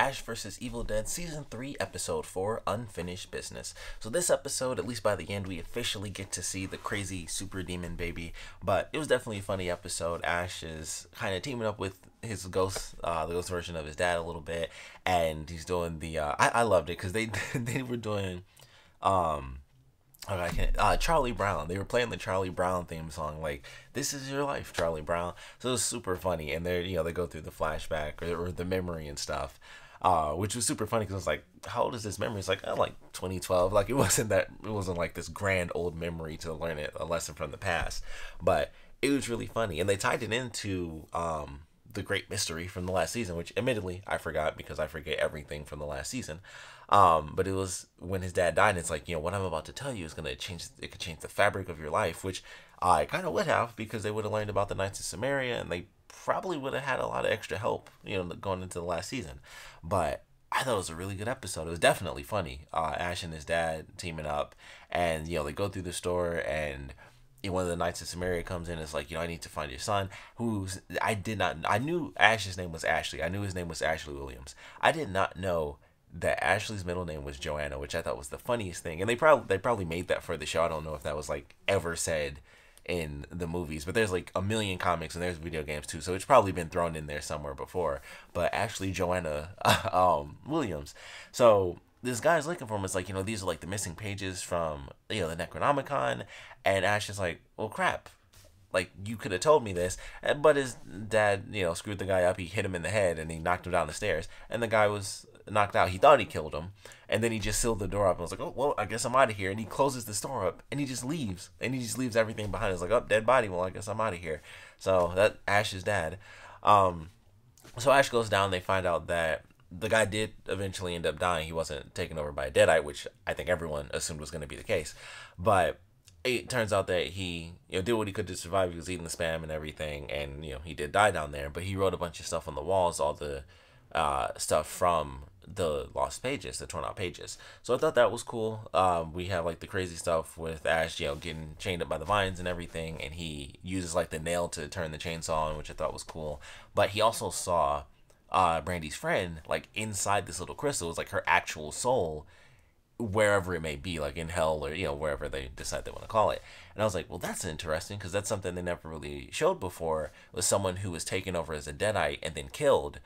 Ash vs. Evil Dead Season 3, Episode 4, Unfinished Business. So this episode, at least by the end, we officially get to see the crazy super demon baby, but it was definitely a funny episode. Ash is kind of teaming up with his ghost, the ghost version of his dad a little bit, and he's doing the, I loved it, because they were doing, Charlie Brown. They were playing the Charlie Brown theme song, like "This Is Your Life, Charlie Brown." So it was super funny, and they go through the flashback or the memory and stuff, which was super funny because I was like, "How old is this memory?" It's like, "Oh, like 2012." Like it wasn't like this grand old memory to learn a lesson from the past, but it was really funny, and they tied it into the great mystery from the last season, which admittedly I forgot because I forget everything from the last season. But it was when his dad died, and it's like, what I'm about to tell you is gonna change. It could change the fabric of your life, which I kind of would have because they would have learned about the Knights of Samaria, and they probably would have had a lot of extra help, going into the last season. But I thought it was a really good episode. It was definitely funny. Ash and his dad teaming up, and they go through the store, and one of the Knights of Samaria comes in and is like, I need to find your son, I knew Ash's name was Ashley. I knew his name was Ashley Williams. I did not know that Ashley's middle name was Joanna, which I thought was the funniest thing. And they probably made that for the show. I don't know if that was like ever said in the movies, but there's like a million comics and there's video games too, so it's probably been thrown in there somewhere before. But Ashley Joanna Williams. So this guy's looking for him. It's like, these are like the missing pages from the Necronomicon, and Ash is like, well, crap. Like, you could have told me this. But his dad, screwed the guy up. He hit him in the head and he knocked him down the stairs. And the guy was knocked out. He thought he killed him. And then he just sealed the door up and was like, oh, well, I guess I'm out of here. And he closes this door up and he just leaves. And he just leaves everything behind. It's like, oh, dead body. Well, I guess I'm out of here. So that Ash's dad. So Ash goes down. They find out that the guy did eventually end up dying. He wasn't taken over by a deadite, which I think everyone assumed was going to be the case. But it turns out that he did what he could to survive. He was eating the spam and everything, and he did die down there. But he wrote a bunch of stuff on the walls, all the stuff from the lost pages, the torn out pages. So I thought that was cool. We have like the crazy stuff with Ash, getting chained up by the vines and everything, and he uses like the nail to turn the chainsaw on, which I thought was cool. But he also saw Brandy's friend like inside this little crystal. It was like her actual soul, wherever it may be, like in hell or wherever they decide they want to call it. And I was like, well, that's interesting, because that's something they never really showed before, was someone who was taken over as a deadite and then killed,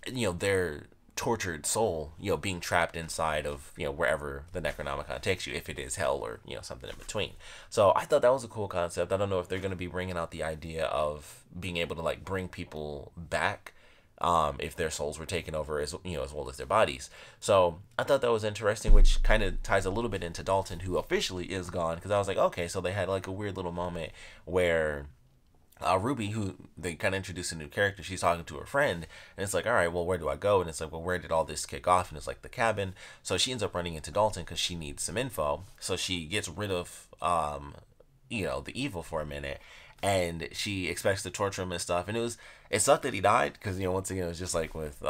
their tortured soul being trapped inside of wherever the Necronomicon takes you, if it is hell or something in between. So I thought that was a cool concept. I don't know if they're going to be bringing out the idea of being able to like bring people back if their souls were taken over as well as their bodies. So I thought that was interesting, which kind of ties a little bit into Dalton, who officially is gone, because I was like, okay, so they had like a weird little moment where Ruby, who they kind of introduced a new character, she's talking to her friend, and it's like, all right, well, where do I go? And it's like, well, where did all this kick off? And it's like the cabin. So she ends up running into Dalton because she needs some info. So she gets rid of the evil for a minute, and she expects to torture him and stuff. And it sucked that he died, because once again, it was just like with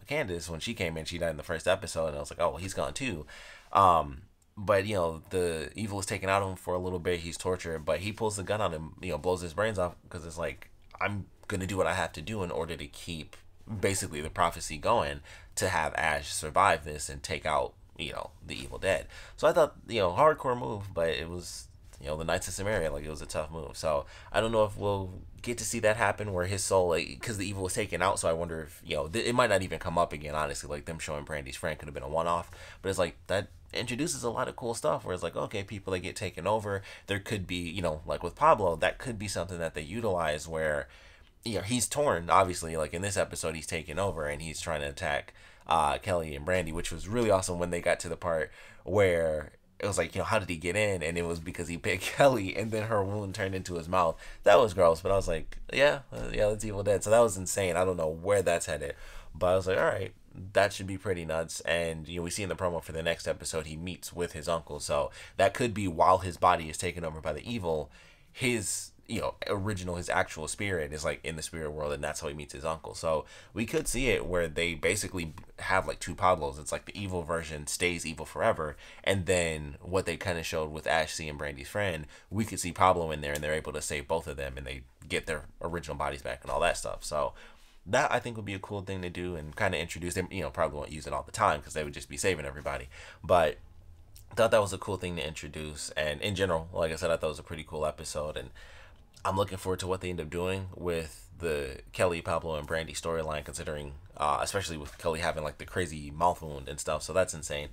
Candace, when she came in, she died in the first episode, and I was like, oh, well, he's gone too. But the evil is taken out of him for a little bit. He's tortured, but he pulls the gun on him, blows his brains off, because it's like, I'm gonna do what I have to do in order to keep basically the prophecy going, to have Ash survive this and take out the Evil Dead. So I thought, hardcore move, but it was the Knights of Samaria, like, it was a tough move. So I don't know if we'll get to see that happen, where his soul, like, because the evil was taken out. So I wonder if it might not even come up again, honestly. Like, them showing Brandy's friend could have been a one-off, but it's like that introduces a lot of cool stuff, where it's like, okay, people that get taken over, there could be, like with Pablo, that could be something that they utilize, where he's torn, obviously, like in this episode he's taken over and he's trying to attack Kelly and Brandy, which was really awesome when they got to the part where it was like, how did he get in? And it was because he picked Kelly, and then her wound turned into his mouth. That was gross, but I was like, yeah, that's Evil Dead. So that was insane. I don't know where that's headed, but I was like, all right, that should be pretty nuts. And we see in the promo for the next episode, he meets with his uncle, so that could be while his body is taken over by the evil, his his actual spirit is like in the spirit world, and that's how he meets his uncle. So we could see it where they basically have like two Pablos. It's like the evil version stays evil forever, and then what they kind of showed with Ashley and Brandy's friend, we could see Pablo in there, and they're able to save both of them, and they get their original bodies back and all that stuff. So that I think would be a cool thing to do and kind of introduce them. Probably won't use it all the time because they would just be saving everybody. But thought that was a cool thing to introduce. And in general, like I said, I thought it was a pretty cool episode. And I'm looking forward to what they end up doing with the Kelly, Pablo, and Brandy storyline, considering, especially with Kelly having like the crazy mouth wound and stuff. So that's insane.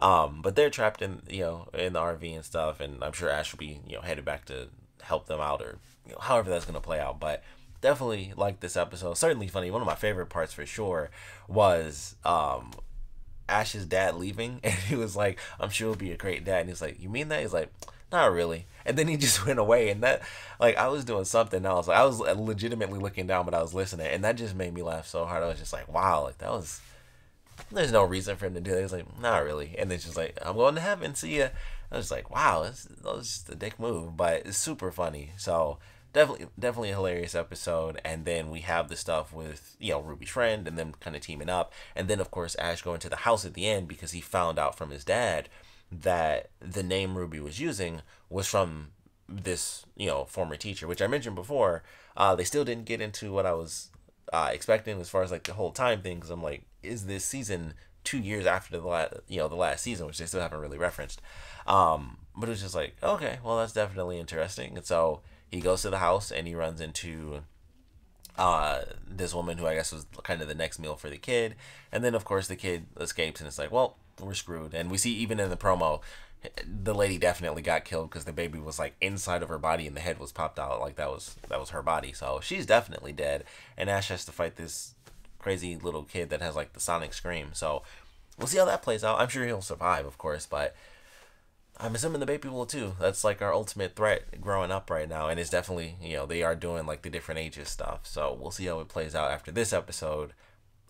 But they're trapped in, in the RV and stuff. And I'm sure Ash will be, headed back to help them out, or, however that's going to play out. But definitely like this episode. Certainly funny. One of my favorite parts for sure was, Ash's dad leaving, and he was like, I'm sure he'll be a great dad. And he's like, you mean that? He's like, not really. And then he just went away. And that, like, I was doing something else. Like, I was legitimately looking down, but I was listening. And that just made me laugh so hard. I was just like, wow, like, that was, there's no reason for him to do that. He was like, not really. And then she's like, I'm going to heaven. See ya. I was like, wow, that was just a dick move, but it's super funny. So definitely a hilarious episode. And then we have the stuff with, Ruby's friend and them kind of teaming up. And then, of course, Ash going to the house at the end because he found out from his dad that the name Ruby was using was from this, former teacher, which I mentioned before. They still didn't get into what I was expecting as far as like the whole time thing, because I'm like, is this season 2 years after the last season, which they still haven't really referenced. But it was just like, okay, well, that's definitely interesting. And so he goes to the house and he runs into this woman who I guess was kind of the next meal for the kid. And then, of course, the kid escapes and it's like, well, we're screwed. And we see even in the promo, the lady definitely got killed because the baby was like inside of her body and the head was popped out. Like that was her body. So she's definitely dead. And Ash has to fight this crazy little kid that has like the sonic scream. So we'll see how that plays out. I'm sure he'll survive, of course, but I'm assuming the baby will too. That's like our ultimate threat growing up right now. And it's definitely, they are doing like the different ages stuff. So we'll see how it plays out after this episode.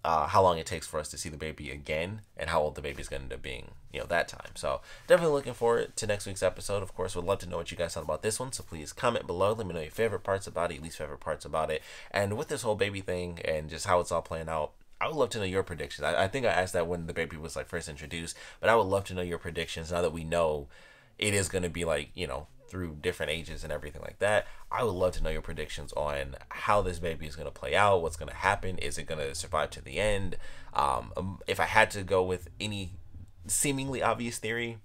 How long it takes for us to see the baby again and how old the baby's going to end up being, that time. So definitely looking forward to next week's episode. Of course, would love to know what you guys thought about this one. So please comment below. Let me know your favorite parts about it, your least favorite parts about it. And with this whole baby thing and just how it's all playing out, I would love to know your predictions. I think I asked that when the baby was like first introduced, but I would love to know your predictions now that we know it is going to be like, through different ages and everything like that. I would love to know your predictions on how this baby is going to play out, what's going to happen, is it going to survive to the end. If I had to go with any seemingly obvious theory,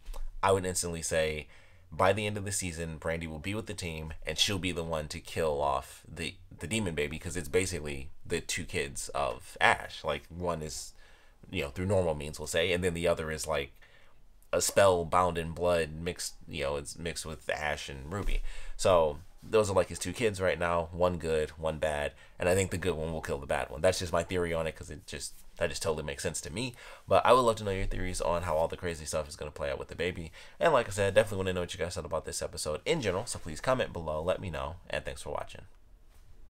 I would instantly say by the end of the season, Brandy will be with the team and she'll be the one to kill off the demon baby, because it's basically the two kids of Ash. Like one is, through normal means, we'll say, and then the other is like a spell bound in blood mixed, it's mixed with Ash and Ruby. So those are like his two kids right now, one good, one bad, and I think the good one will kill the bad one. That's just my theory on it, because that just totally makes sense to me. But I would love to know your theories on how all the crazy stuff is going to play out with the baby. And like I said, definitely want to know what you guys thought about this episode in general, so please comment below, let me know, and thanks for watching.